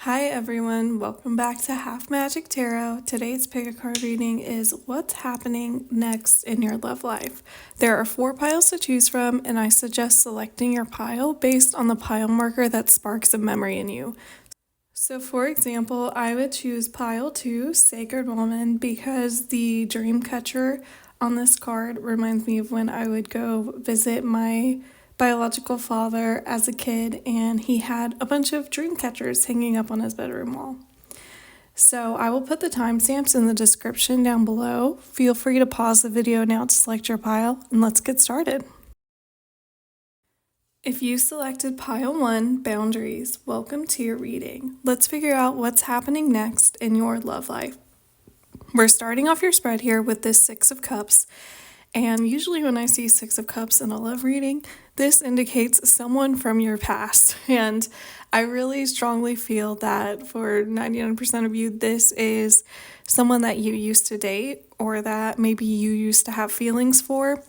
Hi everyone, welcome back to Half Magic Tarot. Today's pick a card reading is what's happening next in your love life. There are 4 piles to choose from, and I suggest selecting your pile based on the pile marker that sparks a memory in you. So for example, I would choose pile 2, Sacred Woman, because the dream catcher on this card reminds me of when I would go visit my biological father as a kid, and he had a bunch of dream catchers hanging up on his bedroom wall. So I will put the timestamps in the description down below. Feel free to pause the video now to select your pile, and let's get started. If you selected pile 1, Boundaries, welcome to your reading. Let's figure out what's happening next in your love life. We're starting off your spread here with this 6 of Cups. And usually when I see 6 of Cups in a love reading, this indicates someone from your past. And I really strongly feel that for 99% of you, this is someone that you used to date or that maybe you used to have feelings for.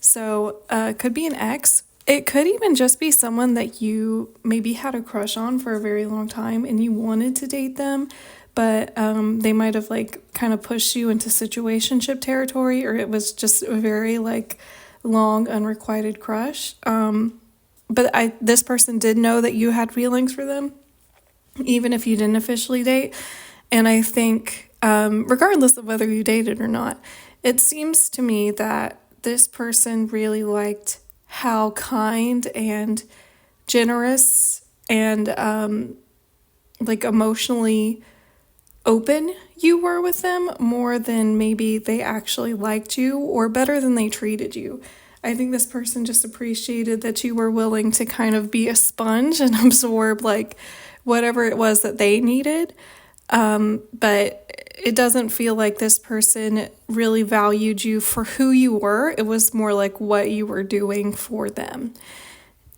So it could be an ex. It could even just be someone that you maybe had a crush on for a very long time and you wanted to date them, but they might have kind of pushed you into situationship territory, or it was just a very long unrequited crush. But this person did know that you had feelings for them, even if you didn't officially date. And I think regardless of whether you dated or not, it seems to me that this person really liked how kind and generous and emotionally open you were with them, more than maybe they actually liked you or better than they treated you. I think this person just appreciated that you were willing to kind of be a sponge and absorb whatever it was that they needed. But it doesn't feel like this person really valued you for who you were. It was more like what you were doing for them.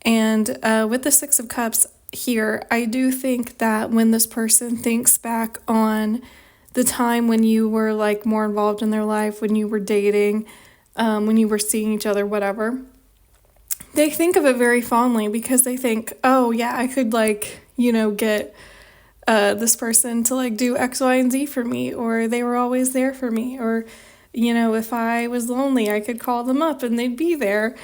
And with the 6 of Cups here, I do think that when this person thinks back on the time when you were more involved in their life, when you were dating, when you were seeing each other, whatever, they think of it very fondly because they think, oh yeah, I could get this person to do X, Y, and Z for me, or they were always there for me, or if I was lonely, I could call them up and they'd be there.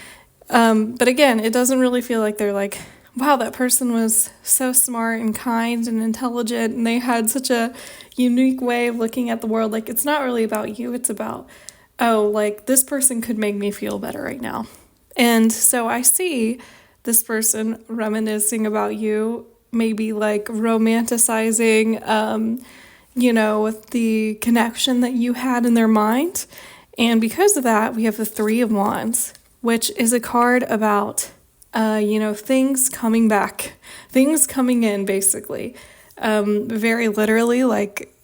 But again, it doesn't really feel like they're wow, that person was so smart and kind and intelligent, and they had such a unique way of looking at the world. It's not really about you, it's about, this person could make me feel better right now. And so I see this person reminiscing about you, maybe romanticizing, with the connection that you had in their mind. And because of that, we have the 3 of Wands, which is a card about things coming back, things coming in, basically. Very literally,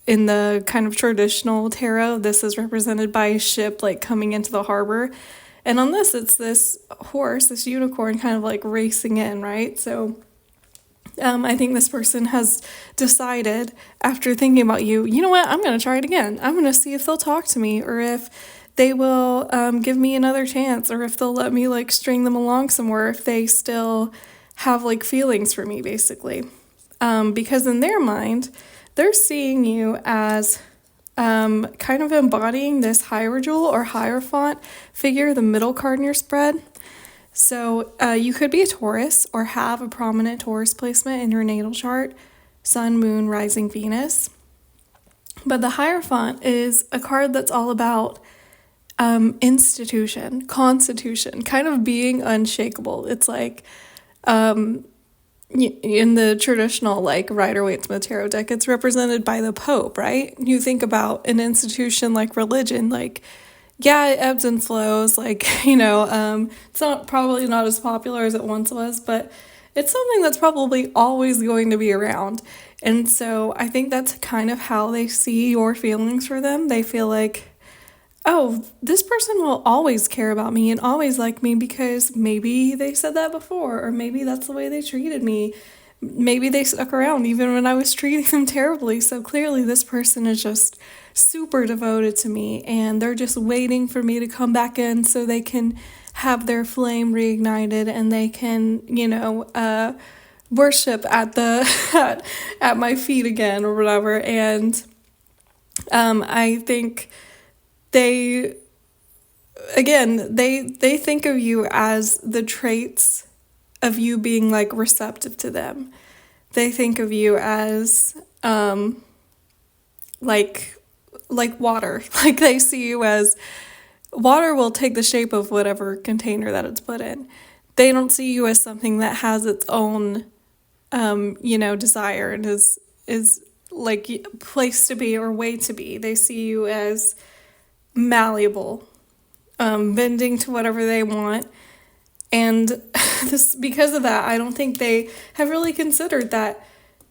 in the kind of traditional tarot, this is represented by a ship coming into the harbor. And on this, it's this horse, this unicorn kind of racing in, right? So I think this person has decided, after thinking about you, you know what, I'm going to try it again. I'm going to see if they'll talk to me, or if they will give me another chance, or if they'll let me string them along somewhere, if they still have feelings for me, basically. Because in their mind, they're seeing you as kind of embodying this Hierophant or Hierophant figure, the middle card in your spread. So you could be a Taurus or have a prominent Taurus placement in your natal chart, Sun, Moon, Rising, Venus. But the Hierophant is a card that's all about institution, constitution, kind of being unshakable. It's in the traditional Rider-Waite-Smith tarot deck, it's represented by the Pope, right? You think about an institution like religion, yeah, it ebbs and flows, it's probably not as popular as it once was, but it's something that's probably always going to be around. And so I think that's kind of how they see your feelings for them. They feel oh, this person will always care about me and always like me because maybe they said that before, or maybe that's the way they treated me. Maybe they stuck around even when I was treating them terribly. So clearly this person is just super devoted to me, and they're just waiting for me to come back in so they can have their flame reignited and they can, worship at the at my feet again or whatever. And I think they they think of you as the traits of you being like receptive to them. They think of you as like water. Like they see you as water will take the shape of whatever container that it's put in. They don't see you as something that has its own desire and is like place to be or way to be. They see you as malleable, bending to whatever they want. And this, because of that, I don't think they have really considered that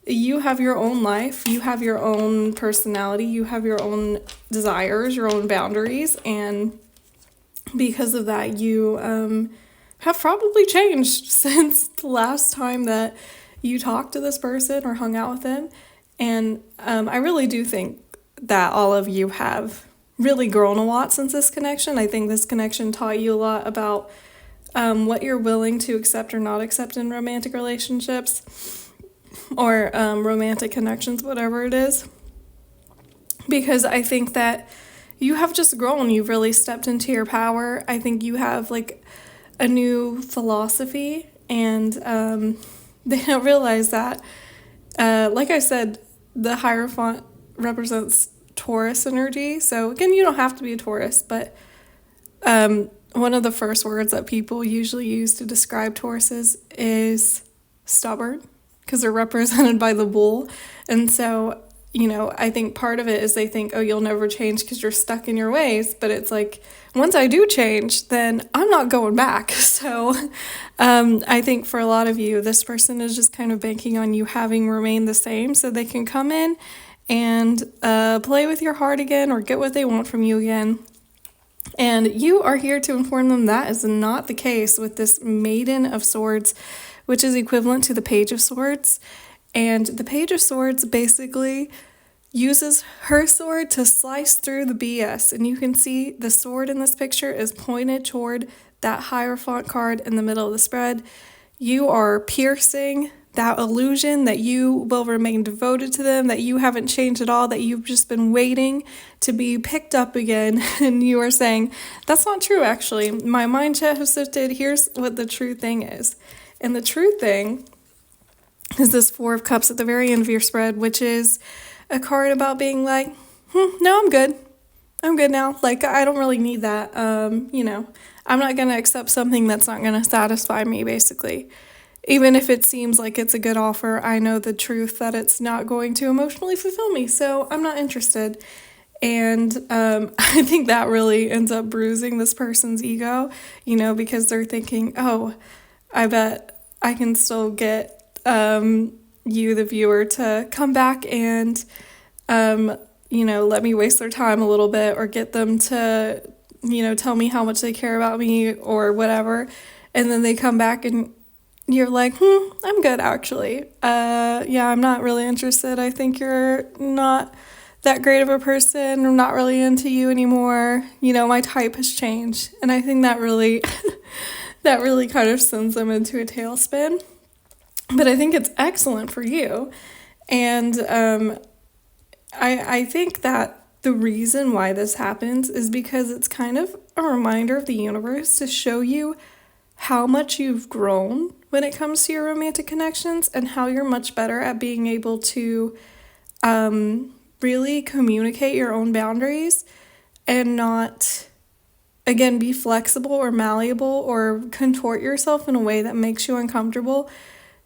you have your own life, you have your own personality, you have your own desires, your own boundaries, and because of that, you have probably changed since the last time that you talked to this person or hung out with them. And I really do think that all of you have really grown a lot since this connection. I think this connection taught you a lot about what you're willing to accept or not accept in romantic relationships or romantic connections, whatever it is. Because I think that you have just grown. You've really stepped into your power. I think you have like a new philosophy, and they don't realize that. Like I said, the Hierophant represents Taurus energy. So again, you don't have to be a Taurus, but one of the first words that people usually use to describe Tauruses is stubborn, because they're represented by the bull. And so, I think part of it is they think, oh, you'll never change because you're stuck in your ways. But it's like, once I do change, then I'm not going back. So I think for a lot of you, this person is just kind of banking on you having remained the same so they can come in and play with your heart again or get what they want from you again. And you are here to inform them that is not the case with this Maiden of Swords, which is equivalent to the Page of Swords. And the Page of Swords basically uses her sword to slice through the BS. And you can see the sword in this picture is pointed toward that Hierophant card in the middle of the spread. You are piercing that illusion that you will remain devoted to them, that you haven't changed at all, that you've just been waiting to be picked up again. And you are saying, that's not true, actually. My mindset has shifted. Here's what the true thing is. And the true thing is this Four of Cups at the very end of your spread, which is a card about being like, no, I'm good. I'm good now. Like, I don't really need that. I'm not going to accept something that's not going to satisfy me, basically. Even if it seems like it's a good offer, I know the truth that it's not going to emotionally fulfill me, so I'm not interested. And I think that really ends up bruising this person's ego, because they're thinking, oh, I bet I can still get you, the viewer, to come back and, let me waste their time a little bit, or get them to, tell me how much they care about me or whatever. And then they come back and you're like, I'm good, actually. I'm not really interested. I think you're not that great of a person. I'm not really into you anymore. My type has changed. And I think that really, that really kind of sends them into a tailspin. But I think it's excellent for you. And I think that the reason why this happens is because it's kind of a reminder of the universe to show you how much you've grown when it comes to your romantic connections, and how you're much better at being able to really communicate your own boundaries and not, again, be flexible or malleable or contort yourself in a way that makes you uncomfortable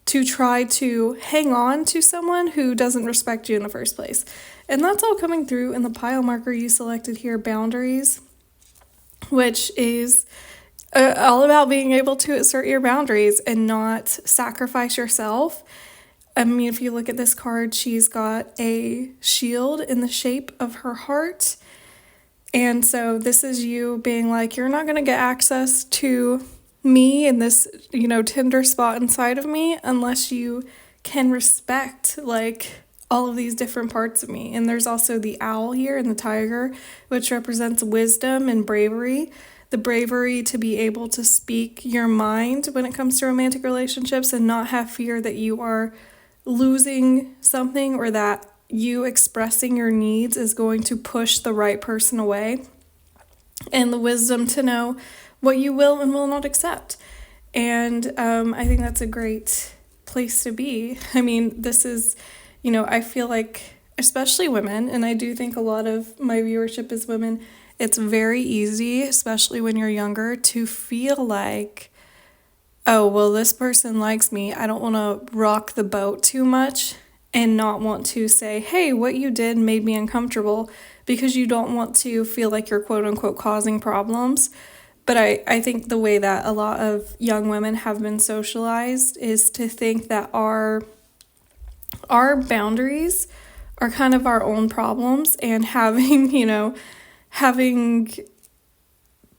to try to hang on to someone who doesn't respect you in the first place. And that's all coming through in the pile marker you selected here, boundaries, which is all about being able to assert your boundaries and not sacrifice yourself. I mean, if you look at this card, she's got a shield in the shape of her heart. And so this is you being like, you're not going to get access to me in this, tender spot inside of me unless you can respect, like, all of these different parts of me. And there's also the owl here and the tiger, which represents wisdom and bravery. the bravery to be able to speak your mind when it comes to romantic relationships and not have fear that you are losing something or that you expressing your needs is going to push the right person away, and the wisdom to know what you will and will not accept. And I think that's a great place to be. I mean, this is, I feel like, especially women, and I do think a lot of my viewership is women, it's very easy, especially when you're younger, to feel like, oh, well, this person likes me. I don't want to rock the boat too much and not want to say, hey, what you did made me uncomfortable, because you don't want to feel like you're quote unquote causing problems. But I think the way that a lot of young women have been socialized is to think that our boundaries are kind of our own problems, and having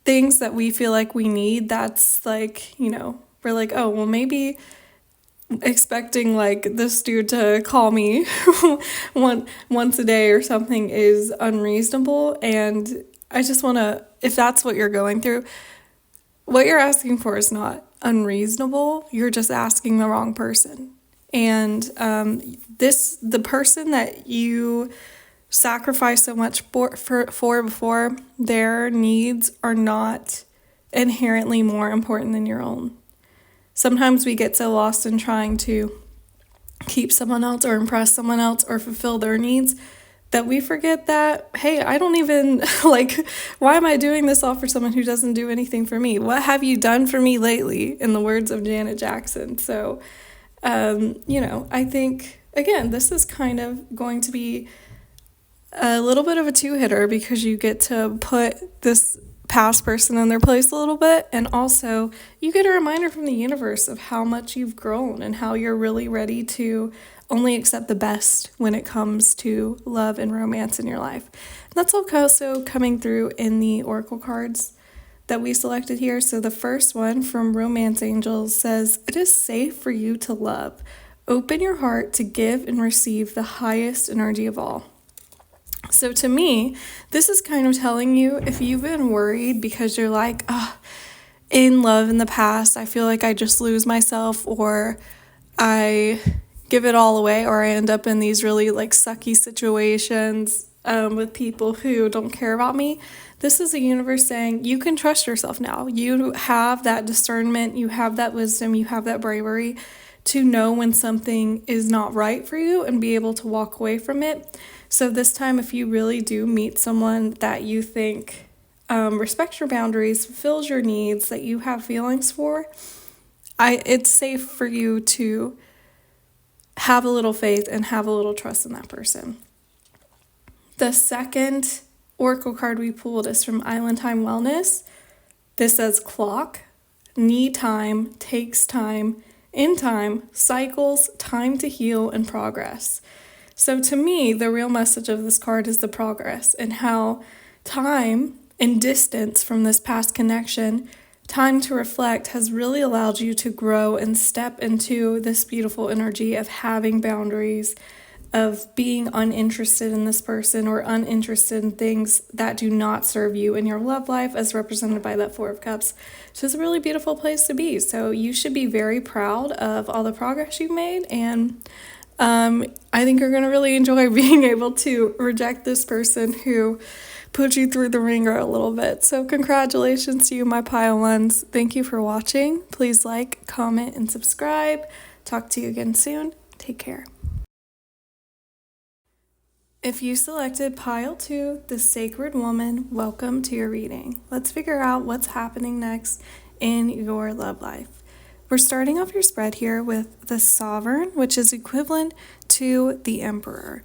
things that we feel like we need, that's like, we're like, oh, well, maybe expecting like this dude to call me once a day or something is unreasonable. And I just want to, if that's what you're going through, what you're asking for is not unreasonable. You're just asking the wrong person. And the person that you sacrifice so much for before, their needs are not inherently more important than your own. Sometimes we get so lost in trying to keep someone else or impress someone else or fulfill their needs that we forget that, hey, I don't even, why am I doing this all for someone who doesn't do anything for me? What have you done for me lately, in the words of Janet Jackson? So, I think, again, this is kind of going to be a little bit of a two-hitter, because you get to put this past person in their place a little bit, and also you get a reminder from the universe of how much you've grown and how you're really ready to only accept the best when it comes to love and romance in your life. And that's also coming through in the oracle cards that we selected here. So the first one from Romance Angels says, it is safe for you to love. Open your heart to give and receive the highest energy of all. So to me, this is kind of telling you, if you've been worried because you're like, in love in the past, I feel like I just lose myself, or I give it all away, or I end up in these really sucky situations with people who don't care about me. This is the universe saying you can trust yourself now. You have that discernment, you have that wisdom, you have that bravery to know when something is not right for you and be able to walk away from it. So this time, if you really do meet someone that you think respects your boundaries, fulfills your needs, that you have feelings for, it's safe for you to have a little faith and have a little trust in that person. The second oracle card we pulled is from Island Time Wellness. This says clock, need time, takes time, in time, cycles, time to heal, and progress. So to me, the real message of this card is the progress, and how time and distance from this past connection, time to reflect, has really allowed you to grow and step into this beautiful energy of having boundaries, of being uninterested in this person or uninterested in things that do not serve you in your love life, as represented by that Four of Cups. So it's a really beautiful place to be. So you should be very proud of all the progress you've made, and I think you're going to really enjoy being able to reject this person who put you through the ringer a little bit. So congratulations to you, my pile ones. Thank you for watching. Please like, comment, and subscribe. Talk to you again soon. Take care. If you selected pile 2, the Sacred Woman, welcome to your reading. Let's figure out what's happening next in your love life. We're starting off your spread here with the Sovereign, which is equivalent to the Emperor.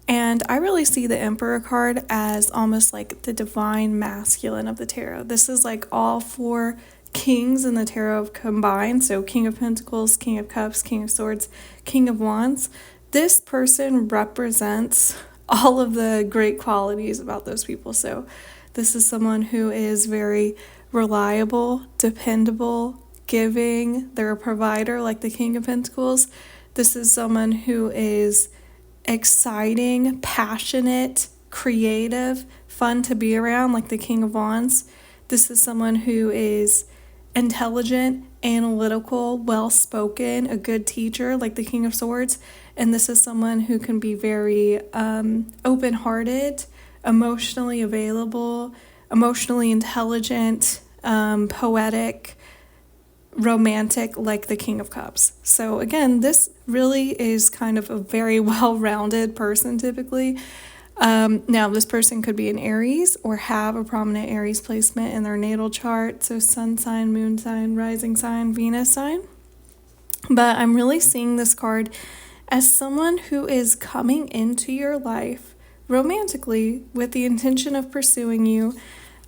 And I really see the Emperor card as almost like the divine masculine of the tarot. This is like all 4 kings in the tarot combined. So King of Pentacles, King of Cups, King of Swords, King of Wands. This person represents all of the great qualities about those people. So this is someone who is very reliable, dependable, giving. They're a provider, like the King of Pentacles. This is someone who is exciting, passionate, creative, fun to be around, like the King of Wands. This is someone who is intelligent, analytical, well-spoken, a good teacher, like the King of Swords. And this is someone who can be very open-hearted, emotionally available, emotionally intelligent, poetic, romantic, like the King of Cups. So again, this really is kind of a very well-rounded person typically. Now, this person could be an Aries or have a prominent Aries placement in their natal chart. So sun sign, moon sign, rising sign, Venus sign. But I'm really seeing this card as someone who is coming into your life romantically with the intention of pursuing you.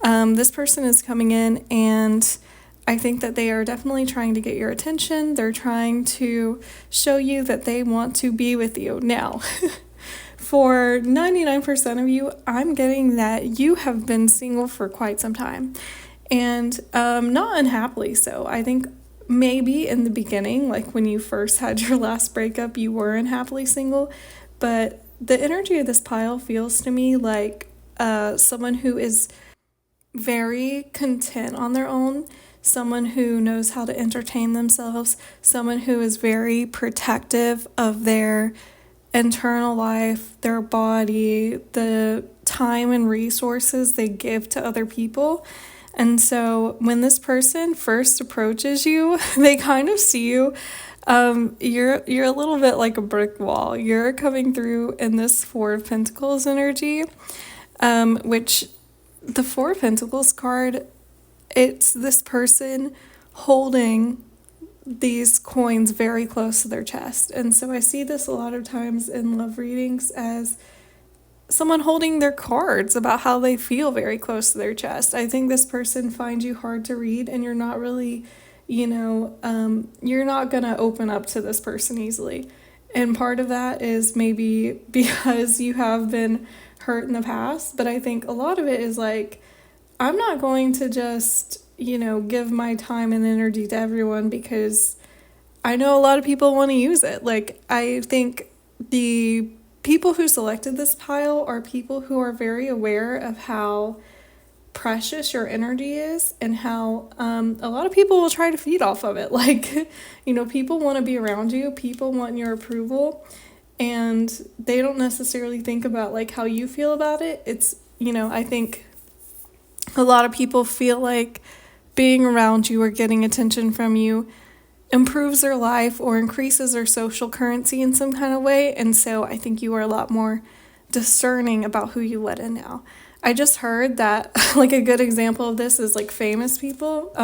This person is coming in, and I think that they are definitely trying to get your attention. They're trying to show you that they want to be with you. Now, for 99% of you, I'm getting that you have been single for quite some time, and not unhappily so. I think maybe in the beginning, like when you first had your last breakup, you were unhappily single, but the energy of this pile feels to me like someone who is very content on their own, someone who knows how to entertain themselves, someone who is very protective of their internal life, their body, the time and resources they give to other people. And so when this person first approaches you, they kind of see you. You're a little bit like a brick wall. You're coming through in this Four of Pentacles energy, which the Four of Pentacles card, it's this person holding these coins very close to their chest. And so I see this a lot of times in love readings as someone holding their cards about how they feel very close to their chest. I think this person finds you hard to read, and you're not really, you're not going to open up to this person easily. And part of that is maybe because you have been hurt in the past, but I think a lot of it is like, I'm not going to just, give my time and energy to everyone because I know a lot of people want to use it. Like, I think the people who selected this pile are people who are very aware of how precious your energy is and how a lot of people will try to feed off of it. Like, people want to be around you, people want your approval, and they don't necessarily think about like how you feel about it. It's, I think a lot of people feel like being around you or getting attention from you improves their life or increases their social currency in some kind of way. And so I think you are a lot more discerning about who you let in now. I just heard that like a good example of this is like famous people,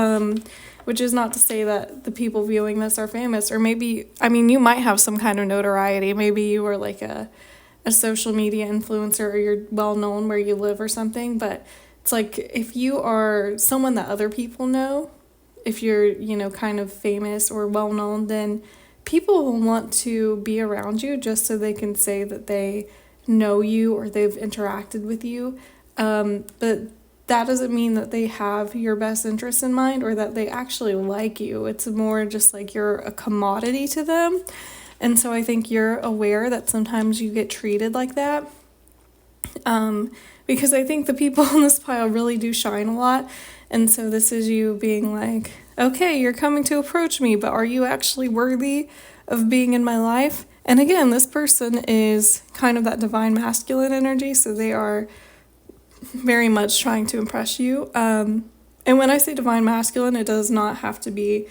which is not to say that the people viewing this are famous, or maybe, you might have some kind of notoriety. Maybe you are like a social media influencer, or you're well known where you live or something, but it's like if you are someone that other people know, if you're, kind of famous or well known, then people will want to be around you just so they can say that they know you or they've interacted with you. But that doesn't mean that they have your best interests in mind or that they actually like you. It's more just like you're a commodity to them. And so I think you're aware that sometimes you get treated like that. Because I think the people in this pile really do shine a lot. And so this is you being like, okay, you're coming to approach me, but are you actually worthy of being in my life? And again, this person is kind of that divine masculine energy, so they are very much trying to impress you. And when I say divine masculine, it does not have to be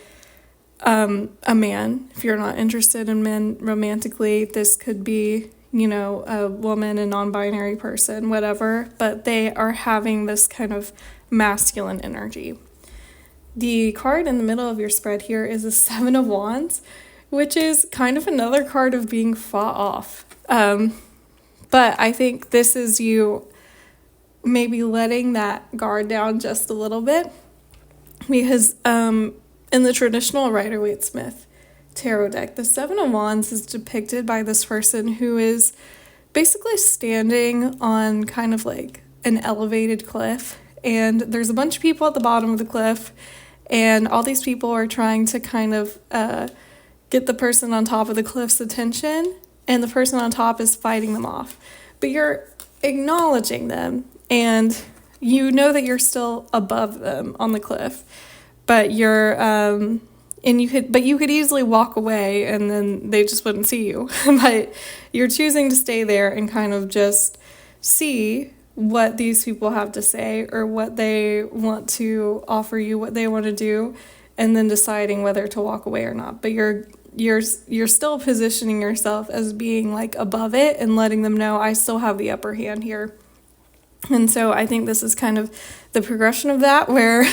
a man. If you're not interested in men romantically, this could be, a woman, a non-binary person, whatever, but they are having this kind of masculine energy. The card in the middle of your spread here is the Seven of Wands, which is kind of another card of being fought off. But I think this is you maybe letting that guard down just a little bit, because in the traditional Rider-Waite-Smith tarot deck, the Seven of Wands is depicted by this person who is basically standing on kind of like an elevated cliff, and there's a bunch of people at the bottom of the cliff, and all these people are trying to kind of get the person on top of the cliff's attention, and the person on top is fighting them off. But you're acknowledging them, and you know that you're still above them on the cliff, but you could easily walk away and then they just wouldn't see you. But you're choosing to stay there and kind of just see what these people have to say or what they want to offer you, what they want to do, and then deciding whether to walk away or not. But you're still positioning yourself as being like above it and letting them know I still have the upper hand here. And so I think this is kind of the progression of that, where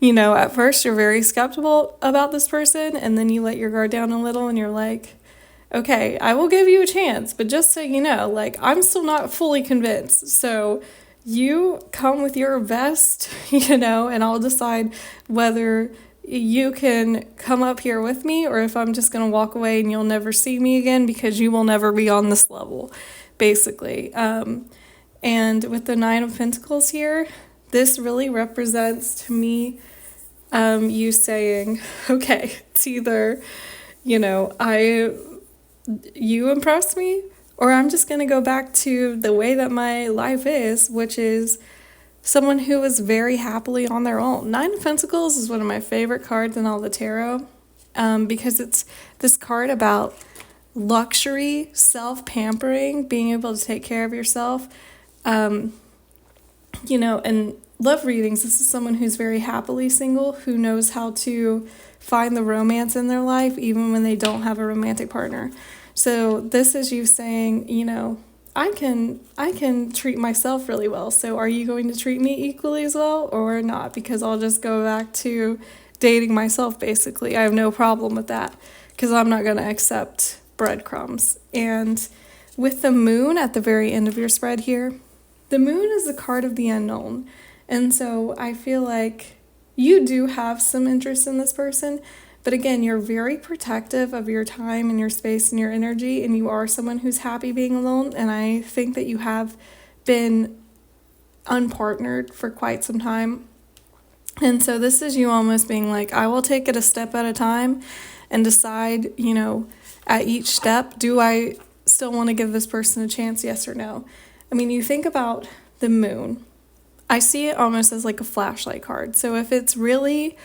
at first you're very skeptical about this person, and then you let your guard down a little and you're like, okay, I will give you a chance, but just so you know, like, I'm still not fully convinced. So you come with your best, and I'll decide whether you can come up here with me or if I'm just going to walk away and you'll never see me again because you will never be on this level, basically. And with the Nine of Pentacles here, this really represents to me you saying, okay, it's either, you impress me, or I'm just going to go back to the way that my life is, which is someone who is very happily on their own. Nine of Pentacles is one of my favorite cards in all the tarot, because it's this card about luxury, self-pampering, being able to take care of yourself. And love readings, this is someone who's very happily single, who knows how to find the romance in their life even when they don't have a romantic partner. So this is you saying, I can treat myself really well. So are you going to treat me equally as well or not? Because I'll just go back to dating myself, basically. I have no problem with that because I'm not going to accept breadcrumbs. And with the moon at the very end of your spread here, the moon is the card of the unknown. And so I feel like you do have some interest in this person, but again, you're very protective of your time and your space and your energy, and you are someone who's happy being alone. And I think that you have been unpartnered for quite some time. And so this is you almost being like, I will take it a step at a time and decide, at each step, do I still want to give this person a chance, yes or no? I mean, you think about the moon. I see it almost as like a flashlight card. So if it's really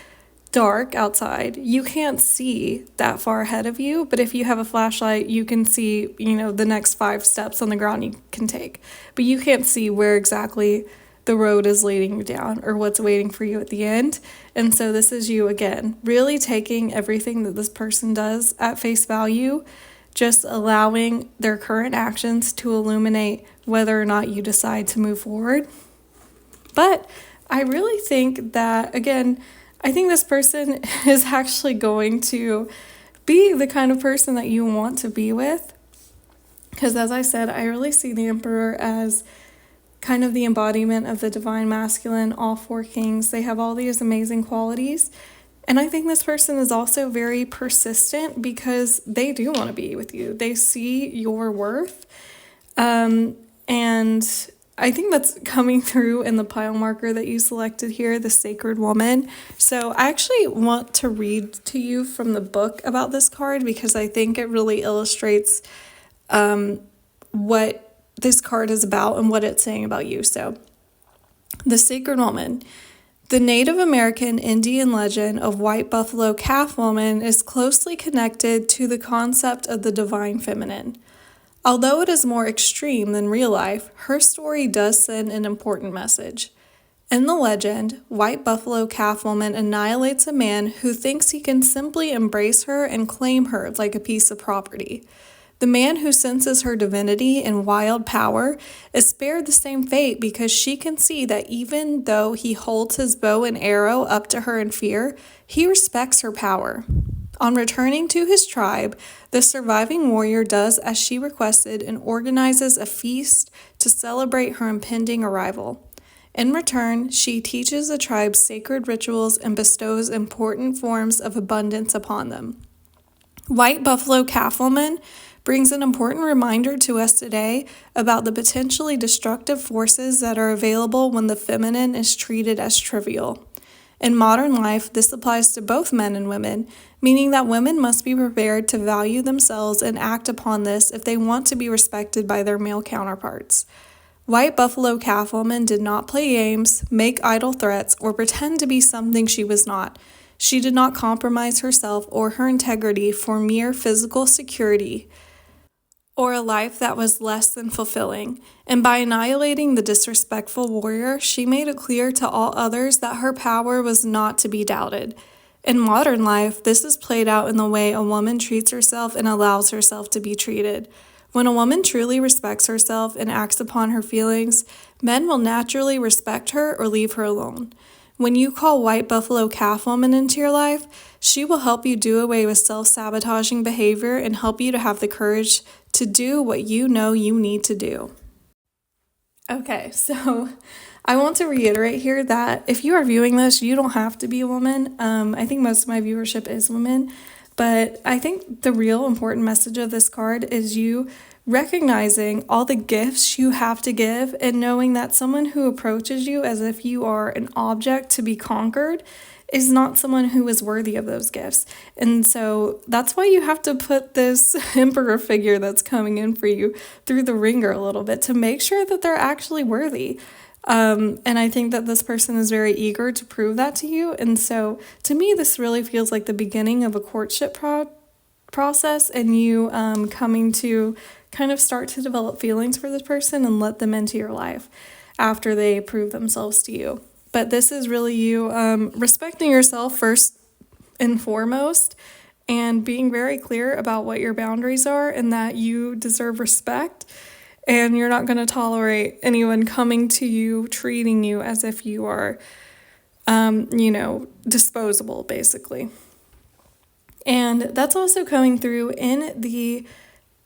dark outside, you can't see that far ahead of you. But if you have a flashlight, you can see, the next 5 steps on the ground you can take. But you can't see where exactly the road is leading you down or what's waiting for you at the end. And so this is you, again, really taking everything that this person does at face value, just allowing their current actions to illuminate whether or not you decide to move forward. But I really think that, again, I think this person is actually going to be the kind of person that you want to be with. Because as I said, I really see the Emperor as kind of the embodiment of the divine masculine, all 4 kings. They have all these amazing qualities. And I think this person is also very persistent because they do want to be with you. They see your worth. And I think that's coming through in the pile marker that you selected here, the Sacred Woman. So I actually want to read to you from the book about this card because I think it really illustrates what this card is about and what it's saying about you. So, the Sacred Woman. The Native American Indian legend of White Buffalo Calf Woman is closely connected to the concept of the divine feminine. Although it is more extreme than real life, her story does send an important message. In the legend, White Buffalo Calf Woman annihilates a man who thinks he can simply embrace her and claim her like a piece of property. The man who senses her divinity and wild power is spared the same fate because she can see that even though he holds his bow and arrow up to her in fear, he respects her power. On returning to his tribe, the surviving warrior does as she requested and organizes a feast to celebrate her impending arrival. In return, she teaches the tribe sacred rituals and bestows important forms of abundance upon them. White Buffalo Calf Woman brings an important reminder to us today about the potentially destructive forces that are available when the feminine is treated as trivial. In modern life, this applies to both men and women, meaning that women must be prepared to value themselves and act upon this if they want to be respected by their male counterparts. White Buffalo Calf Woman did not play games, make idle threats, or pretend to be something she was not. She did not compromise herself or her integrity for mere physical security or a life that was less than fulfilling. And by annihilating the disrespectful warrior, she made it clear to all others that her power was not to be doubted. In modern life, this is played out in the way a woman treats herself and allows herself to be treated. When a woman truly respects herself and acts upon her feelings, men will naturally respect her or leave her alone. When you call White Buffalo Calf Woman into your life, she will help you do away with self-sabotaging behavior and help you to have the courage to do what you know you need to do. Okay, so I want to reiterate here that if you are viewing this, you don't have to be a woman. I think most of my viewership is women, but I think the real important message of this card is you recognizing all the gifts you have to give and knowing that someone who approaches you as if you are an object to be conquered is not someone who is worthy of those gifts. And so that's why you have to put this emperor figure that's coming in for you through the ringer a little bit to make sure that they're actually worthy. And I think that this person is very eager to prove that to you. And so to me, this really feels like the beginning of a courtship process and you coming to kind of start to develop feelings for this person and let them into your life after they prove themselves to you. But this is really you respecting yourself first and foremost and being very clear about what your boundaries are and that you deserve respect and you're not going to tolerate anyone coming to you, treating you as if you are, disposable, basically. And that's also coming through in the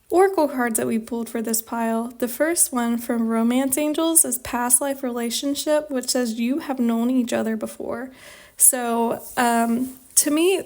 oracle cards that we pulled for this pile. The first one from Romance Angels is Past Life Relationship, which says you have known each other before. So to me,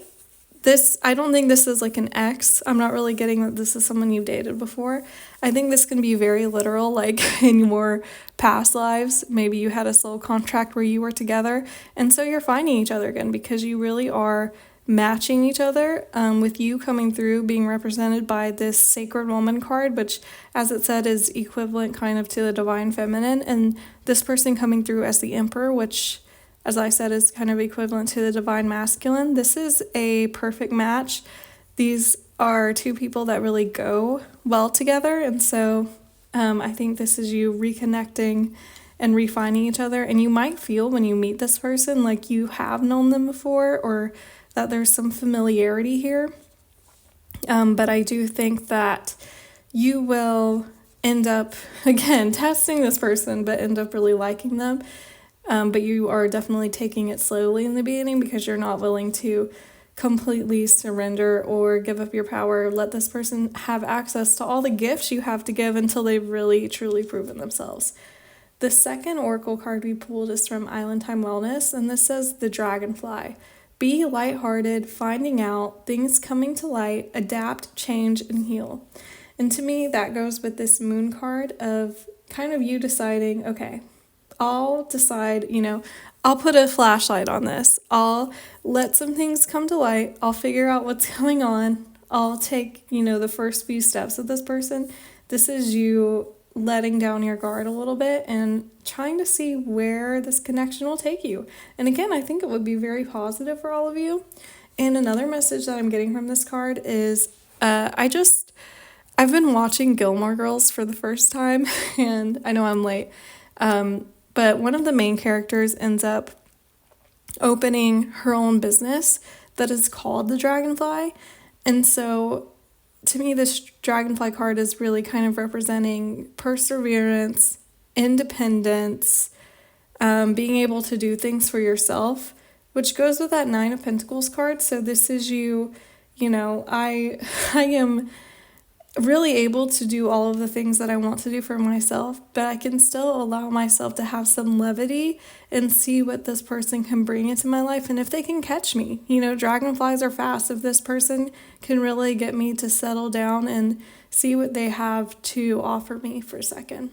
I don't think this is like an ex. I'm not really getting that this is someone you've dated before. I think this can be very literal, like in your past lives. Maybe you had a soul contract where you were together, and so you're finding each other again because you really are matching each other, with you coming through being represented by this Sacred Woman card, which as it said is equivalent kind of to the Divine Feminine, and this person coming through as the Emperor, which as I said is kind of equivalent to the Divine Masculine. This is a perfect match. These are two people that really go well together, and so I think this is you reconnecting and refining each other, and you might feel when you meet this person like you have known them before or that there's some familiarity here. But I do think that you will end up, again, testing this person, but end up really liking them. But you are definitely taking it slowly in the beginning because you're not willing to completely surrender or give up your power. Let this person have access to all the gifts you have to give until they've really, truly proven themselves. The second oracle card we pulled is from Island Time Wellness, and this says the Dragonfly. Be lighthearted, finding out, things coming to light, adapt, change, and heal. And to me, that goes with this moon card of kind of you deciding, okay, I'll decide, I'll put a flashlight on this. I'll let some things come to light. I'll figure out what's going on. I'll take, the first few steps with this person. This is you letting down your guard a little bit and trying to see where this connection will take you. And again, I think it would be very positive for all of you. And another message that I'm getting from this card is I've been watching Gilmore Girls for the first time, and I know I'm late, but one of the main characters ends up opening her own business that is called the Dragonfly. And so to me, this Dragonfly card is really kind of representing perseverance, independence, being able to do things for yourself, which goes with that Nine of Pentacles card. So this is you, I am really able to do all of the things that I want to do for myself, but I can still allow myself to have some levity and see what this person can bring into my life and if they can catch me. Dragonflies are fast. If this person can really get me to settle down and see what they have to offer me for a second.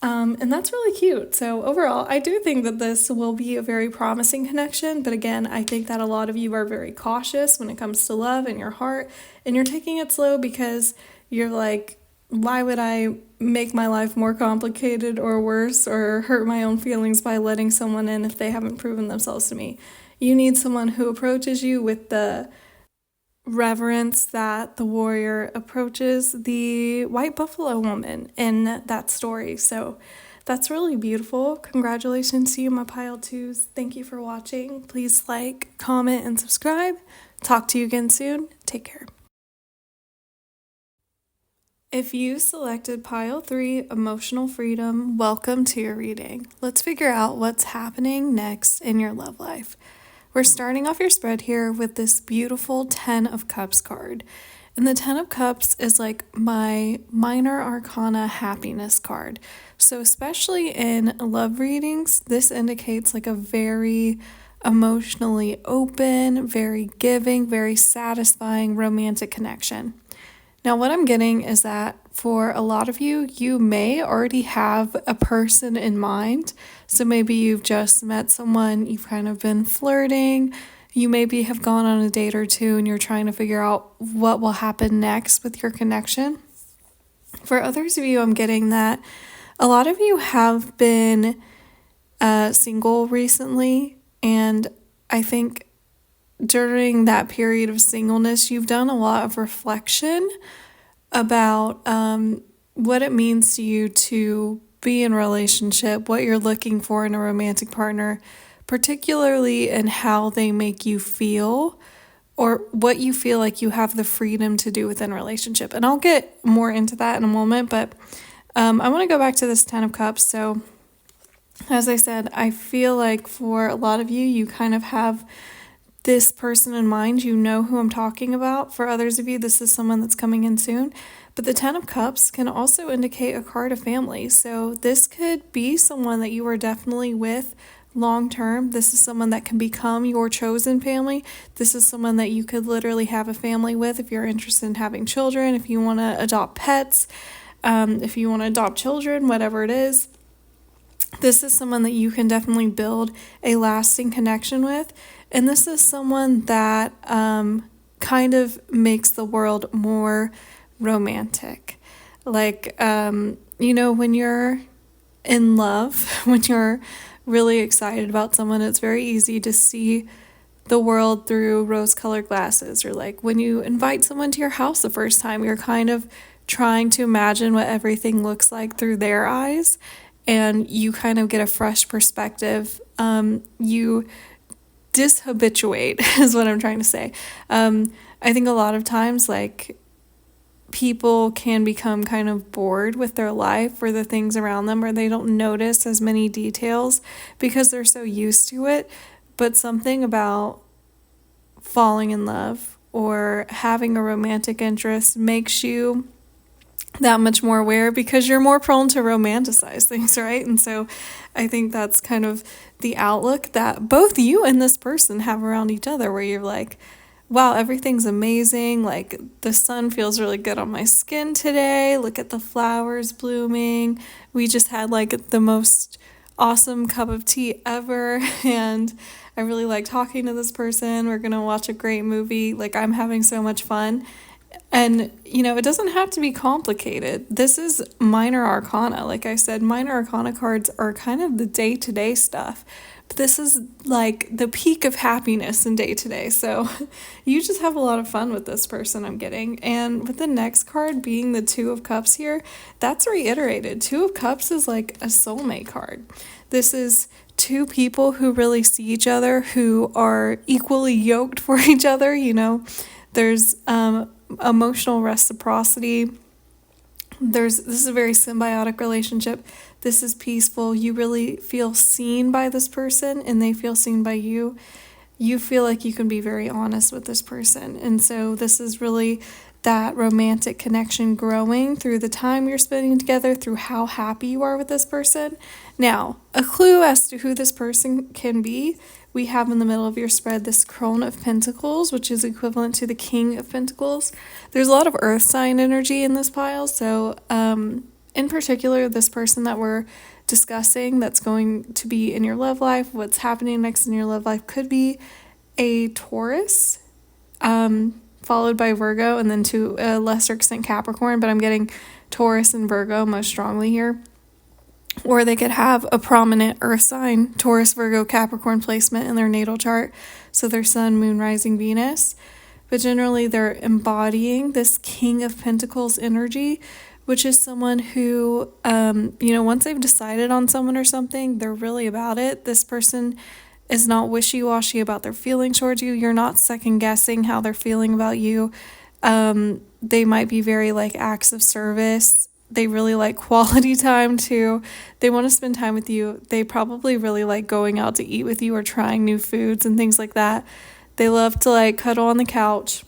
And that's really cute. So overall, I do think that this will be a very promising connection. But again, I think that a lot of you are very cautious when it comes to love in your heart, and you're taking it slow because you're like, why would I make my life more complicated or worse or hurt my own feelings by letting someone in if they haven't proven themselves to me? You need someone who approaches you with the reverence that the warrior approaches the white buffalo woman in that story. So that's really beautiful. Congratulations to you, my pile twos. Thank you for watching. Please like, comment, and subscribe. Talk to you again soon. Take care. If you selected pile 3, emotional freedom, welcome to your reading. Let's figure out what's happening next in your love life. We're starting off your spread here with this beautiful 10 of Cups card. And the 10 of Cups is like my minor arcana happiness card. So especially in love readings, this indicates like a very emotionally open, very giving, very satisfying romantic connection. Now, what I'm getting is that for a lot of you, you may already have a person in mind. So maybe you've just met someone, you've kind of been flirting, you maybe have gone on a date or two and you're trying to figure out what will happen next with your connection. For others of you, I'm getting that a lot of you have been single recently, and I think during that period of singleness, you've done a lot of reflection about what it means to you to be in a relationship, what you're looking for in a romantic partner, particularly in how they make you feel or what you feel like you have the freedom to do within a relationship. And I'll get more into that in a moment, but I want to go back to this 10 of Cups. So as I said, I feel like for a lot of you, you kind of have this person in mind. You know who I'm talking about. For others of you, this is someone that's coming in soon. But the 10 of Cups can also indicate a card of family. So this could be someone that you are definitely with long term. This is someone that can become your chosen family. This is someone that you could literally have a family with if you're interested in having children, if you want to adopt pets, if you want to adopt children, whatever it is. This is someone that you can definitely build a lasting connection with. And this is someone that kind of makes the world more romantic. Like, when you're in love, when you're really excited about someone, it's very easy to see the world through rose-colored glasses. Or like when you invite someone to your house the first time, you're kind of trying to imagine what everything looks like through their eyes. And you kind of get a fresh perspective. You dishabituate is what I'm trying to say. I think a lot of times, like, people can become kind of bored with their life or the things around them, or they don't notice as many details because they're so used to it. But something about falling in love or having a romantic interest makes you that much more aware because you're more prone to romanticize things, right? And so I think that's kind of the outlook that both you and this person have around each other, where you're like, wow, everything's amazing. Like, the sun feels really good on my skin today. Look at the flowers blooming. We just had like the most awesome cup of tea ever. And I really like talking to this person. We're going to watch a great movie. Like, I'm having so much fun. And, it doesn't have to be complicated. This is minor arcana. Like I said, minor arcana cards are kind of the day-to-day stuff. But this is like the peak of happiness in day-to-day. So you just have a lot of fun with this person, I'm getting. And with the next card being the 2 of Cups here, that's reiterated. 2 of Cups is like a soulmate card. This is 2 people who really see each other, who are equally yoked for each other. There's emotional reciprocity. This is a very symbiotic relationship. This is peaceful. You really feel seen by this person and they feel seen by you. You feel like you can be very honest with this person. And so this is really that romantic connection growing through the time you're spending together, through how happy you are with this person. Now, a clue as to who this person can be, we have in the middle of your spread this Crone of Pentacles, which is equivalent to the King of Pentacles. There's a lot of earth sign energy in this pile. So in particular, this person that we're discussing that's going to be in your love life, what's happening next in your love life, could be a Taurus, followed by Virgo, and then to a lesser extent Capricorn. But I'm getting Taurus and Virgo most strongly here. Or they could have a prominent earth sign, Taurus, Virgo, Capricorn placement in their natal chart. So their sun, moon, rising, Venus. But generally they're embodying this King of Pentacles energy, which is someone who, once they've decided on someone or something, they're really about it. This person is not wishy-washy about their feelings towards you. You're not second guessing how they're feeling about you. They might be very like acts of service. They really like quality time too. They want to spend time with you. They probably really like going out to eat with you or trying new foods and things like that. They love to like cuddle on the couch,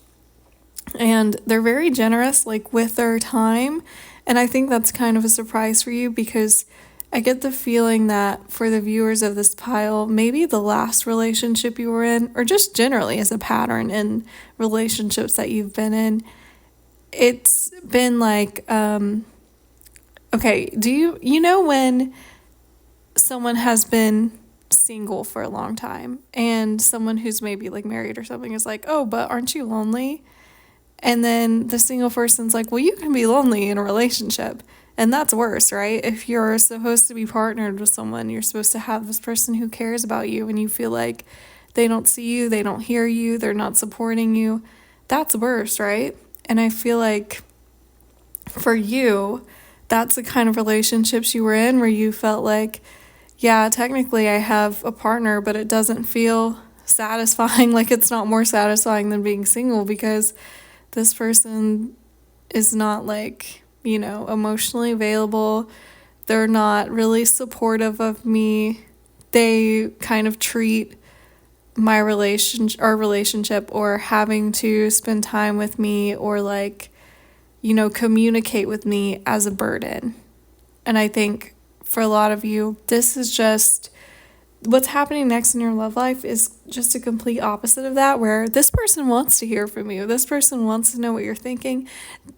and they're very generous like with their time. And I think that's kind of a surprise for you, because I get the feeling that for the viewers of this pile, maybe the last relationship you were in, or just generally as a pattern in relationships that you've been in, it's been like, okay, do you know when someone has been single for a long time and someone who's maybe like married or something is like, oh, but aren't you lonely? And then the single person's like, well, you can be lonely in a relationship. And that's worse, right? If you're supposed to be partnered with someone, you're supposed to have this person who cares about you, and you feel like they don't see you, they don't hear you, they're not supporting you. That's worse, right? And I feel like for you, that's the kind of relationships you were in where you felt like, yeah, technically I have a partner, but it doesn't feel satisfying. Like it's not more satisfying than being single, because this person is not like, emotionally available. They're not really supportive of me. They kind of treat our relationship or having to spend time with me or like, communicate with me as a burden. And I think for a lot of you, this is just what's happening next in your love life is just a complete opposite of that, where this person wants to hear from you. This person wants to know what you're thinking.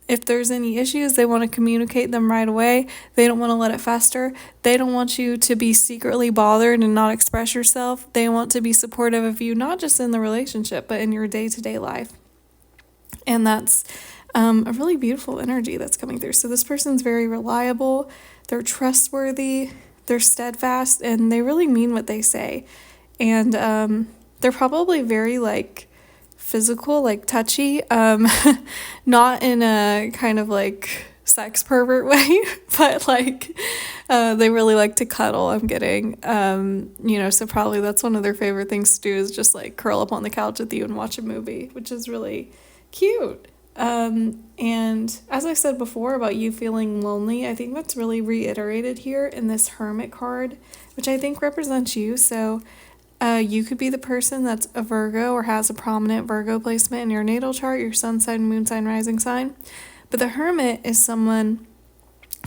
If there's any issues, they want to communicate them right away. They don't want to let it fester. They don't want you to be secretly bothered and not express yourself. They want to be supportive of you, not just in the relationship, but in your day-to-day life. And that's a really beautiful energy that's coming through. So this person's very reliable. They're trustworthy. They're steadfast, and they really mean what they say. And they're probably very like physical, like touchy, not in a kind of like sex pervert way, but like they really like to cuddle, I'm getting. So probably that's one of their favorite things to do is just like curl up on the couch with you and watch a movie, which is really cute. And as I said before about you feeling lonely, I think that's really reiterated here in this Hermit card, which I think represents you. So you could be the person that's a Virgo or has a prominent Virgo placement in your natal chart, your sun sign, moon sign, rising sign. But the Hermit is someone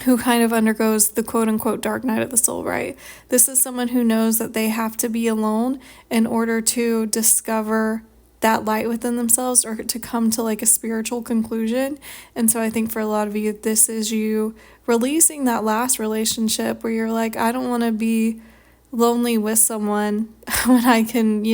who kind of undergoes the quote-unquote dark night of the soul, right? This is someone who knows that they have to be alone in order to discover that light within themselves or to come to like a spiritual conclusion. And so I think for a lot of you, this is you releasing that last relationship where you're like, I don't want to be lonely with someone when I can,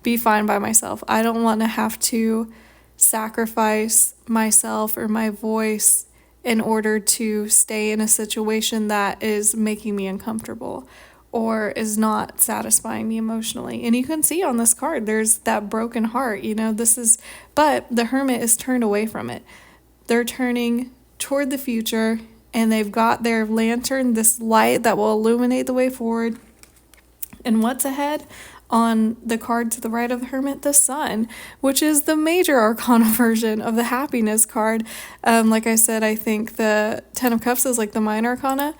be fine by myself. I don't want to have to sacrifice myself or my voice in order to stay in a situation that is making me uncomfortable or is not satisfying me emotionally. And you can see on this card, there's that broken heart, but the Hermit is turned away from it. They're turning toward the future, and they've got their lantern, this light that will illuminate the way forward. And what's ahead? On the card to the right of the Hermit, the Sun, which is the major arcana version of the happiness card. Like I said, I think the Ten of Cups is like the minor arcana.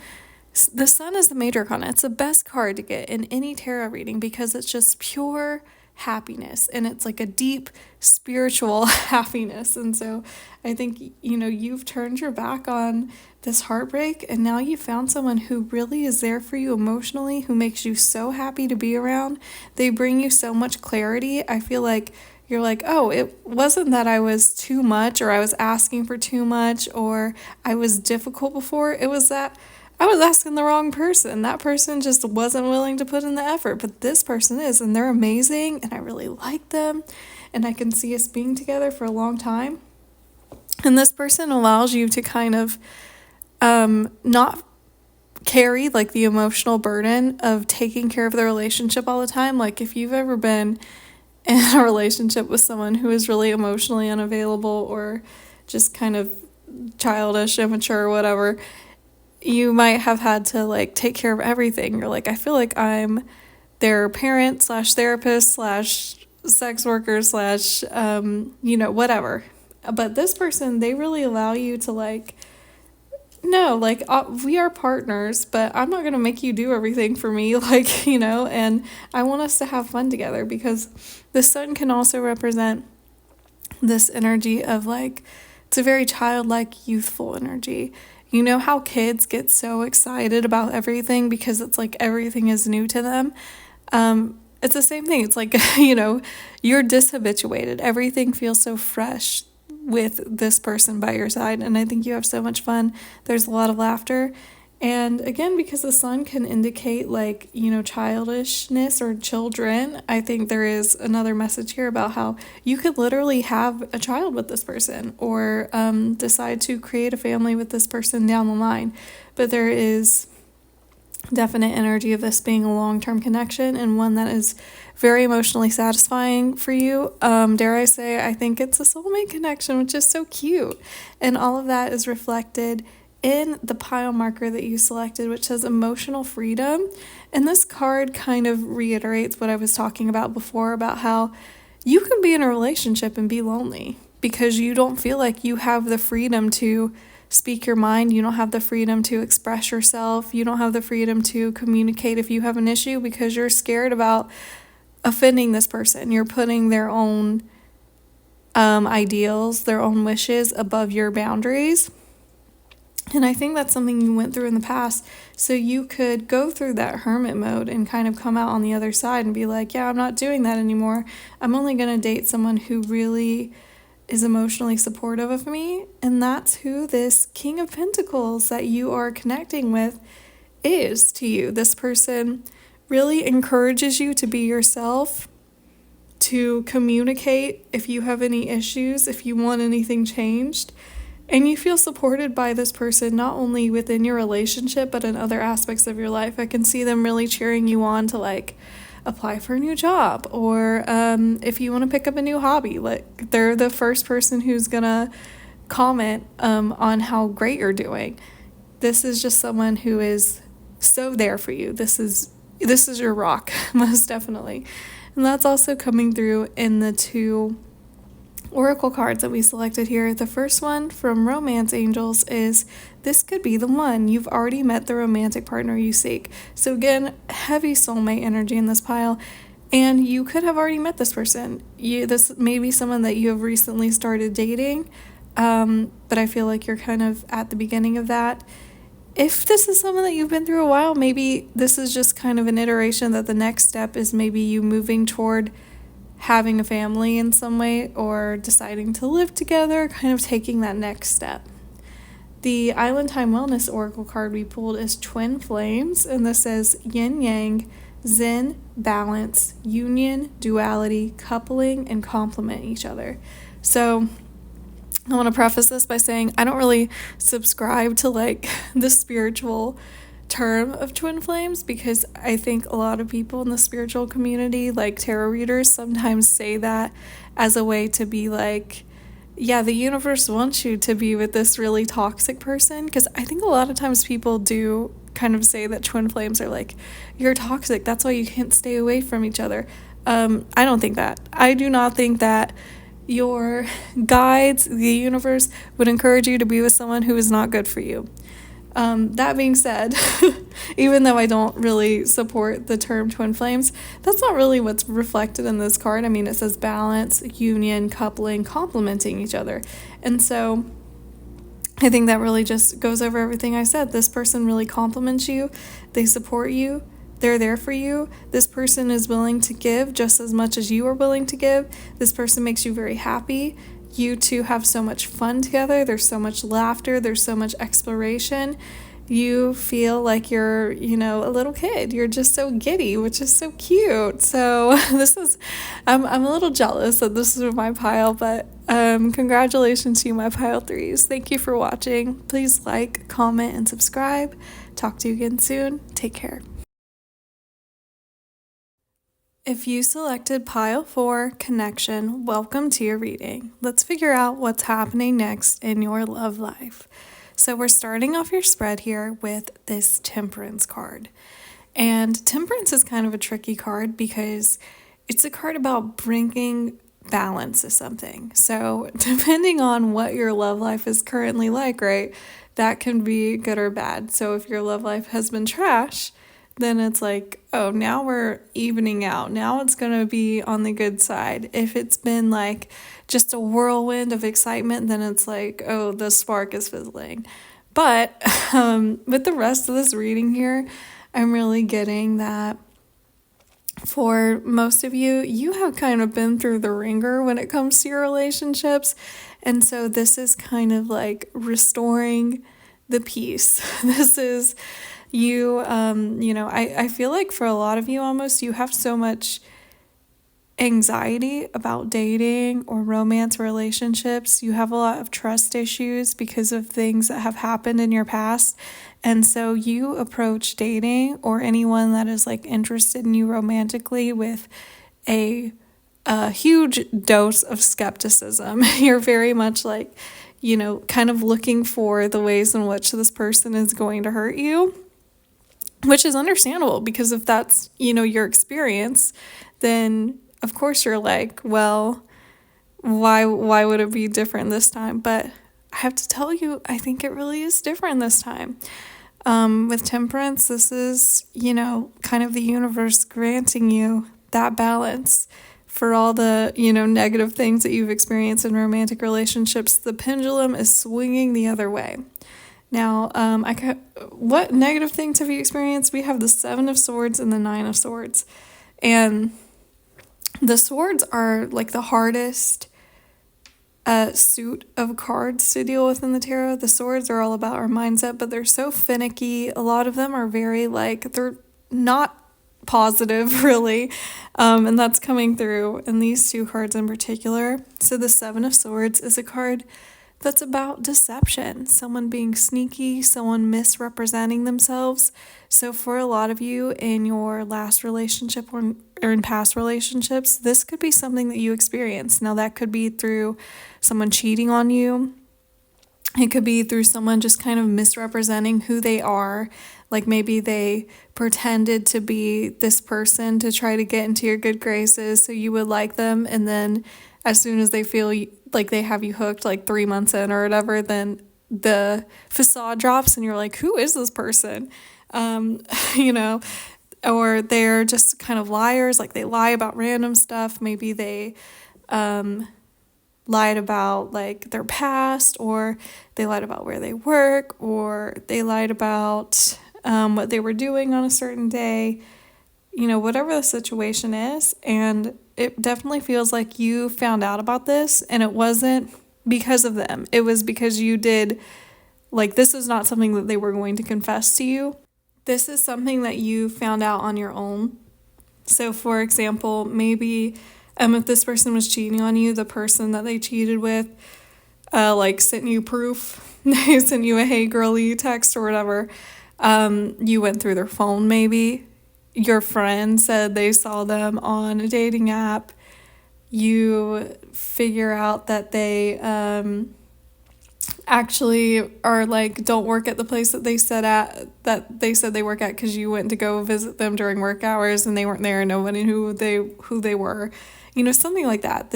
The Sun is the major arcana. It's the best card to get in any tarot reading because it's just pure happiness, and it's like a deep spiritual happiness. And so I think, you've turned your back on this heartbreak, and now you found someone who really is there for you emotionally, who makes you so happy to be around. They bring you so much clarity. I feel like you're like, oh, it wasn't that I was too much or I was asking for too much or I was difficult before. It was that I was asking the wrong person. That person just wasn't willing to put in the effort, but this person is, and they're amazing, and I really like them, and I can see us being together for a long time. And this person allows you to kind of not carry like the emotional burden of taking care of the relationship all the time. Like if you've ever been in a relationship with someone who is really emotionally unavailable or just kind of childish, immature, whatever, you might have had to like take care of everything. You're like, I feel like I'm their parent slash therapist slash sex worker slash whatever. But this person, they really allow you to like, no, like we are partners, but I'm not going to make you do everything for me, like, and I want us to have fun together, because the sun can also represent this energy of like, it's a very childlike, youthful energy. You know how kids get so excited about everything because it's like everything is new to them? It's the same thing. It's like, you're dishabituated. Everything feels so fresh with this person by your side, and I think you have so much fun. There's a lot of laughter, and again, because the sun can indicate like childishness or children, I think there is another message here about how you could literally have a child with this person, or decide to create a family with this person down the line. But there is definite energy of this being a long-term connection, and one that is very emotionally satisfying for you. Dare I say, I think it's a soulmate connection, which is so cute. And all of that is reflected in the pile marker that you selected, which says emotional freedom. And this card kind of reiterates what I was talking about before, about how you can be in a relationship and be lonely because you don't feel like you have the freedom to speak your mind. You don't have the freedom to express yourself. You don't have the freedom to communicate if you have an issue because you're scared about offending this person. You're putting their own ideals, their own wishes above your boundaries. And I think that's something you went through in the past. So you could go through that hermit mode and kind of come out on the other side and be like, yeah, I'm not doing that anymore. I'm only going to date someone who really is emotionally supportive of me. And that's who this King of Pentacles that you are connecting with is to you. This person really encourages you to be yourself, to communicate if you have any issues, if you want anything changed. And you feel supported by this person, not only within your relationship, but in other aspects of your life. I can see them really cheering you on to like apply for a new job, or if you want to pick up a new hobby, like they're the first person who's gonna comment on how great you're doing. This is just someone who is so there for you. This is your rock, most definitely. And that's also coming through in the two oracle cards that we selected here. The first one from Romance Angels is, this could be the one. You've already met the romantic partner you seek. So again, heavy soulmate energy in this pile, and you could have already met this person. This may be someone that you have recently started dating, but I feel like you're kind of at the beginning of that. If this is someone that you've been through a while, maybe this is just kind of an iteration that the next step is maybe you moving toward having a family in some way, or deciding to live together, kind of taking that next step. The Island Time Wellness Oracle card we pulled is Twin Flames, and this says yin yang, zen, balance, union, duality, coupling, and complement each other. So I want to preface this by saying I don't really subscribe to like the spiritual term of twin flames, because I think a lot of people in the spiritual community, like tarot readers, sometimes say that as a way to be like, yeah, the universe wants you to be with this really toxic person. Because I think a lot of times people do kind of say that twin flames are like, you're toxic, that's why you can't stay away from each other. I don't think that. I do not think that your guides, the universe, would encourage you to be with someone who is not good for you. That being said, even though I don't really support the term twin flames, that's not really what's reflected in this card. I mean, it says balance, union, coupling, complementing each other. And so I think that really just goes over everything I said. This person really complements you. They support you. They're there for you. This person is willing to give just as much as you are willing to give. This person makes you very happy. You two have so much fun together. There's so much laughter. There's so much exploration. you feel like you're, a little kid. You're just so giddy, which is so cute. So I'm a little jealous that this is my pile, but congratulations to you, my pile threes. Thank you for watching. Please like, comment, and subscribe. Talk to you again soon. Take care. If you selected Pile 4, Connection, welcome to your reading. Let's figure out what's happening next in your love life. So we're starting off your spread here with this Temperance card. And Temperance is kind of a tricky card because it's a card about bringing balance to something. So depending on what your love life is currently like, right, that can be good or bad. So if your love life has been trash, then it's like, oh, now we're evening out. Now it's going to be on the good side. If it's been like just a whirlwind of excitement, then it's like, oh, the spark is fizzling. But with the rest of this reading here, I'm really getting that for most of you, you have kind of been through the ringer when it comes to your relationships. And so this is kind of like restoring the peace. This is you, I feel like for a lot of you almost, you have so much anxiety about dating or romance relationships. You have a lot of trust issues because of things that have happened in your past. And so you approach dating or anyone that is like interested in you romantically with a huge dose of skepticism. You're very much like, kind of looking for the ways in which this person is going to hurt you, which is understandable because if that's, your experience, then of course you're like, well, why would it be different this time? But I have to tell you, I think it really is different this time. With Temperance, this is, kind of the universe granting you that balance for all the, negative things that you've experienced in romantic relationships. The pendulum is swinging the other way. Now, what negative things have you experienced? We have the 7 of Swords and the 9 of Swords. And the swords are like the hardest suit of cards to deal with in the tarot. The swords are all about our mindset, but they're so finicky. A lot of them are very they're not positive really. And that's coming through in these 2 cards in particular. So the 7 of Swords is a card that's about deception, someone being sneaky, someone misrepresenting themselves. So for a lot of you in your last relationship or in past relationships, this could be something that you experience. Now that could be through someone cheating on you. It could be through someone just kind of misrepresenting who they are. Like maybe they pretended to be this person to try to get into your good graces so you would like them, and then as soon as they feel like they have you hooked like 3 months in or whatever, then the facade drops and you're like, who is this person? Or they're just kind of liars, like they lie about random stuff. Maybe they lied about like their past, or they lied about where they work, or they lied about what they were doing on a certain day, whatever the situation is. And it definitely feels like you found out about this and it wasn't because of them. It was because you did, this is not something that they were going to confess to you. This is something that you found out on your own. So for example, maybe if this person was cheating on you, the person that they cheated with sent you proof. They sent you a hey girly text or whatever. You went through their phone maybe. Your friend said they saw them on a dating app. You figure out that they actually are don't work at the place that they said they work at, because you went to go visit them during work hours and they weren't there and nobody knew who they were. Something like that.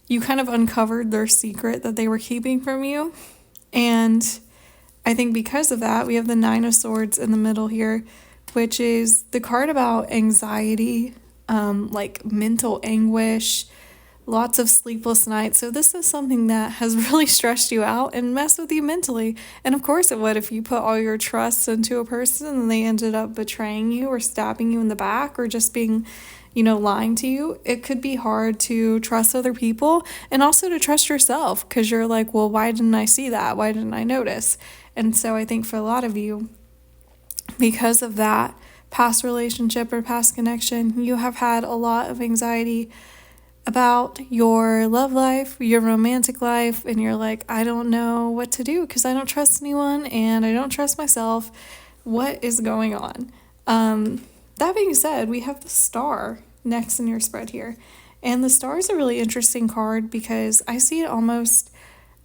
You kind of uncovered their secret that they were keeping from you. And I think because of that, we have the 9 of Swords in the middle here, which is the card about anxiety, mental anguish, lots of sleepless nights. So this is something that has really stressed you out and messed with you mentally. And of course it would if you put all your trust into a person and they ended up betraying you or stabbing you in the back or just being, lying to you. It could be hard to trust other people and also to trust yourself, because you're like, well, why didn't I see that? Why didn't I notice? And so I think for a lot of you, because of that past relationship or past connection, you have had a lot of anxiety about your love life, your romantic life, and you're like, I don't know what to do because I don't trust anyone and I don't trust myself. What is going on? That being said, we have the star next in your spread here. And the star is a really interesting card because I see it almost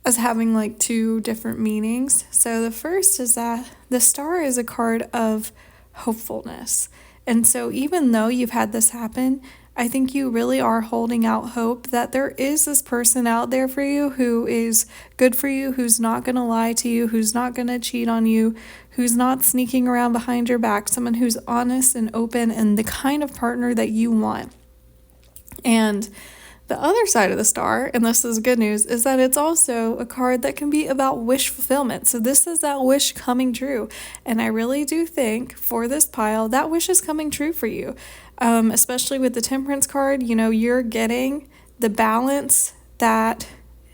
as having like two different meanings. So the first is that the star is a card of hopefulness. And so even though you've had this happen, I think you really are holding out hope that there is this person out there for you who is good for you, who's not going to lie to you, who's not going to cheat on you, who's not sneaking around behind your back, someone who's honest and open and the kind of partner that you want. And the other side of the star, and this is good news, is that it's also a card that can be about wish fulfillment. So this is that wish coming true. And I really do think for this pile, that wish is coming true for you. Especially with the Temperance card, you're getting the balance that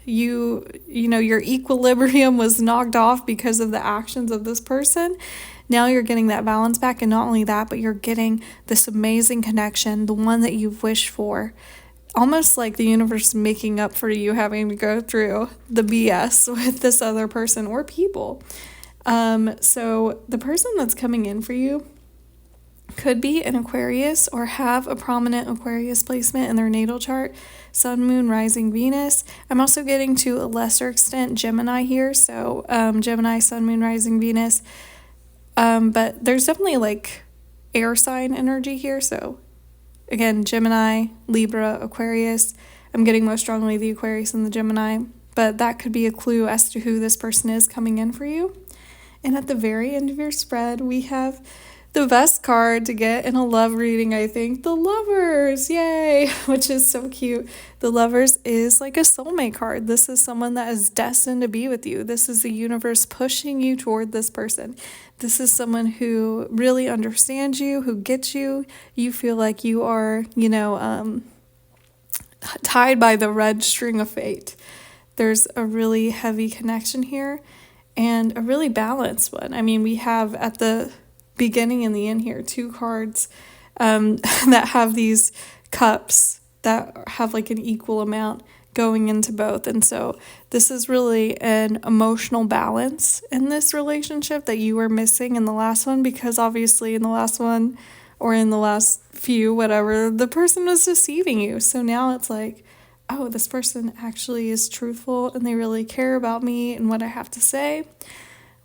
your equilibrium was knocked off because of the actions of this person. Now you're getting that balance back, and not only that, but you're getting this amazing connection, the one that you've wished for. Almost like the universe making up for you having to go through the BS with this other person or people. So the person that's coming in for you could be an Aquarius or have a prominent Aquarius placement in their natal chart, Sun, Moon, Rising, Venus. I'm also getting to a lesser extent Gemini here, so Gemini, Sun, Moon, Rising, Venus. But there's definitely like air sign energy here, so again, Gemini, Libra, Aquarius. I'm getting most strongly the Aquarius and the Gemini, but that could be a clue as to who this person is coming in for you. And at the very end of your spread, we have the best card to get in a love reading, I think, the Lovers, yay, which is so cute. The Lovers is like a soulmate card. This is someone that is destined to be with you. This is the universe pushing you toward this person. This is someone who really understands you, who gets you. You feel like you are, tied by the red string of fate. There's a really heavy connection here and a really balanced one. I mean, we have at the beginning and the end here, two cards that have these cups that have like an equal amount going into both. And so this is really an emotional balance in this relationship that you were missing in the last one, because obviously in the last one or in the last few, whatever, the person was deceiving you. So now it's like, oh, this person actually is truthful and they really care about me and what I have to say,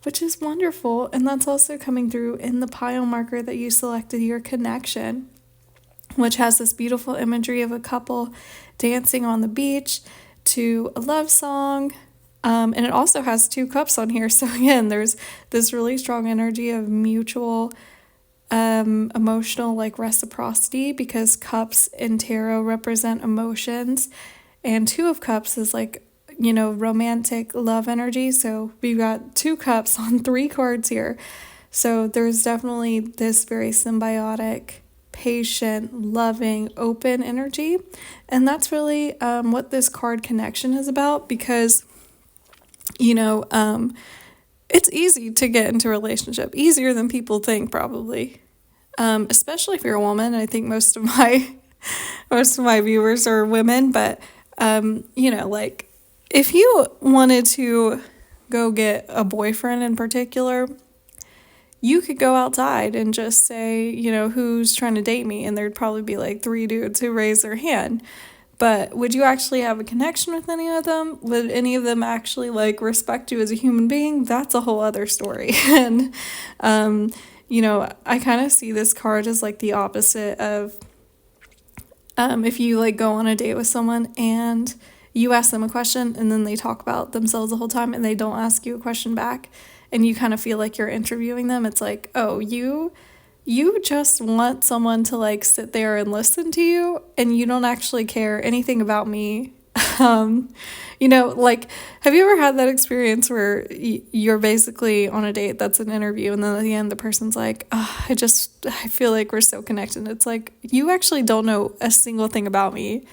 which is wonderful. And that's also coming through in the pile marker that you selected, your connection, which has this beautiful imagery of a couple dancing on the beach to a love song. And it also has two cups on here. So again, there's this really strong energy of mutual emotional like reciprocity, because cups in tarot represent emotions, and two of cups is like romantic love energy. So we've got two cups on three cards here. So there's definitely this very symbiotic, patient, loving, open energy. And that's really what this card connection is about, because, it's easy to get into a relationship, easier than people think probably, especially if you're a woman. I think most of my viewers are women, but, like if you wanted to go get a boyfriend in particular, you could go outside and just say, who's trying to date me? And there'd probably be like 3 dudes who raise their hand. But would you actually have a connection with any of them? Would any of them actually like respect you as a human being? That's a whole other story. And, I kind of see this card as like the opposite of if you like go on a date with someone and you ask them a question and then they talk about themselves the whole time and they don't ask you a question back, and you kind of feel like you're interviewing them. It's like, oh, you just want someone to like sit there and listen to you, and you don't actually care anything about me. Like, have you ever had that experience where you're basically on a date that's an interview, and then at the end the person's like, oh, I feel like we're so connected. It's like, you actually don't know a single thing about me.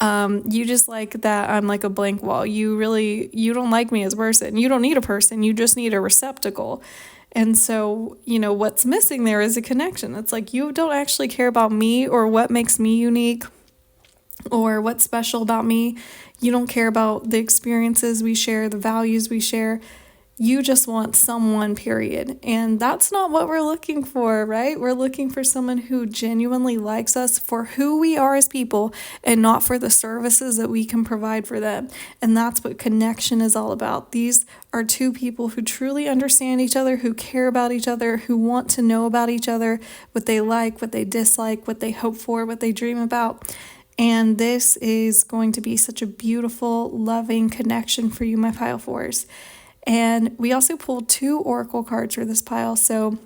You just like that I'm like a blank wall. You don't like me as a person. You don't need a person. You just need a receptacle. And so, what's missing there is a connection. It's like you don't actually care about me or what makes me unique or what's special about me. You don't care about the experiences we share, the values we share. You just want someone, period. And that's not what we're looking for, right? We're looking for someone who genuinely likes us for who we are as people and not for the services that we can provide for them. And that's what connection is all about. These are two people who truly understand each other, who care about each other, who want to know about each other, what they like, what they dislike, what they hope for, what they dream about. And this is going to be such a beautiful, loving connection for you, my pile fours. And we also pulled 2 oracle cards for this pile. So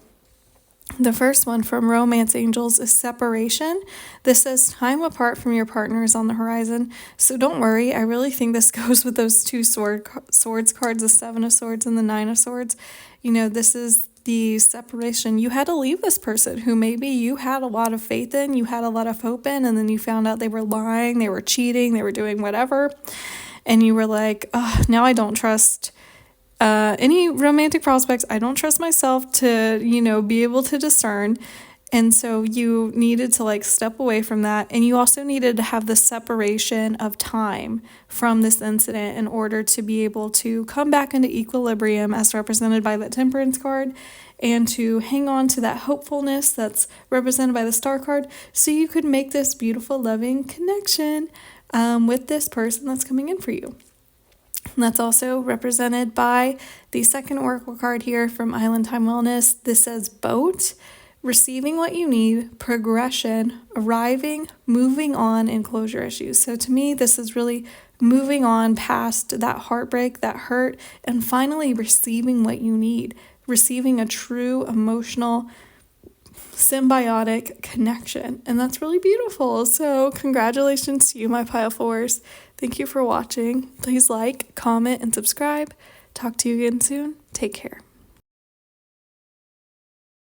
the first one from Romance Angels is separation. This says time apart from your partner is on the horizon. So don't worry. I really think this goes with those 2 swords cards, the 7 of Swords and the 9 of Swords. This is the separation. You had to leave this person who maybe you had a lot of faith in, you had a lot of hope in, and then you found out they were lying, they were cheating, they were doing whatever. And you were like, oh, now I don't trust any romantic prospects. I don't trust myself to, be able to discern. And so you needed to step away from that. And you also needed to have the separation of time from this incident in order to be able to come back into equilibrium as represented by that Temperance card and to hang on to that hopefulness that's represented by the Star card so you could make this beautiful, loving connection with this person that's coming in for you. And that's also represented by the second oracle card here from Island Time Wellness. This says boat, receiving what you need, progression, arriving, moving on, and closure issues. So to me, this is really moving on past that heartbreak, that hurt, and finally receiving what you need, receiving a true emotional symbiotic connection. And that's really beautiful. So congratulations to you, my pile fours. Thank you for watching. Please like, comment, and subscribe. Talk to you again soon. Take care.